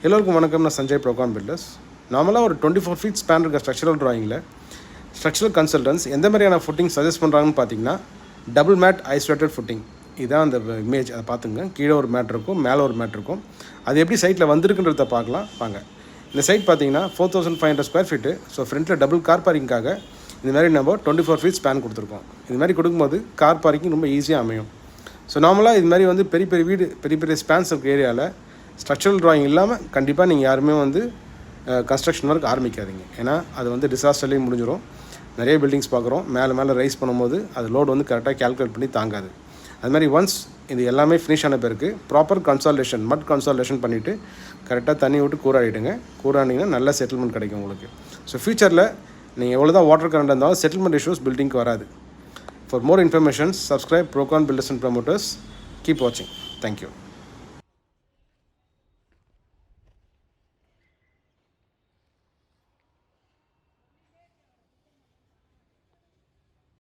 எல்லோருக்கும் வணக்கம். நான் சஞ்சய் ப்ரோகான் பில்டர்ஸ். நார்மலாக ஒரு 24 ஃபீட் ஸ்பேன் இருக்க ஸ்ட்ரக்சரல் ட்ராயிங்கில் ஸ்ட்ரக்சரல் கன்சல்டன்ஸ் எந்த மாதிரியான ஃபுட்டிங் சஜஸ்ட் பண்ணுறாங்கன்னு பார்த்தீங்கன்னா, டபுள் மேட் ஐசோலேட்டட் ஃபுட்டிங். இதுதான் அந்த இமேஜ். அதை பார்த்துங்க. கீழே ஒரு மேட் இருக்கும், மேலே ஒரு மேட் இருக்கும். அது எப்படி சைட்டில் வந்திருக்குன்றத பார்க்கலாம் வாங்க. இந்த சைட் பார்த்தீங்கன்னா 4500 ஸ்கொயர் ஃபீட்டு. ஸோ ஃப்ரண்ட்டில் டபுள் கார் பார்க்கிங்காக இந்த மாதிரி நம்ம 24 ஃபீட் ஸ்பேன் கொடுத்துருக்கோம். இது மாதிரி கொடுக்கும்போது கார் பார்க்கிங் ரொம்ப ஈஸியாக அமையும். ஸோ நார்மலாக இது மாதிரி வந்து பெரிய பெரிய வீடு, பெரிய பெரிய ஸ்பேன்ஸ் இருக்க ஏரியாவில் ஸ்ட்ரக்சரல் ட்ராயிங் இல்லாமல் கண்டிப்பாக நீங்கள் யாருமே வந்து கன்ஸ்ட்ரக்ஷன் ஒர்க் ஆரம்பிக்காதீங்க. ஏன்னா அது வந்து டிசாஸ்டர்லேயும் முடிஞ்சிடும். நிறைய பில்டிங்ஸ் பார்க்குறோம், மேலே ரைஸ் பண்ணும்போது அது லோடு வந்து கரெக்டாக கேல்குலேட் பண்ணி தாங்காது. அது மாதிரி ஒன்ஸ் இது எல்லாமே ஃபினிஷ் ஆன பிறகு ப்ராப்பர் கன்சால்டேஷன், மட் கன்சால்டேஷன் பண்ணிவிட்டு கரெக்டாக தண்ணி விட்டு கூறாடிடுங்க. கூறாண்டிங்கன்னா நல்ல செட்டில்மெண்ட் கிடைக்கும் உங்களுக்கு. ஸோ ஃபியூச்சரில் நீங்கள் எவ்வளோ தான் வாட்டர் கரண்ட் இருந்தாலும் செட்டில்மெண்ட் இஷ்யூஸ் பில்டிங்க்கு வராது. For more informations subscribe Procon builders and promoters. Keep வாட்சிங். தேங்க்யூ.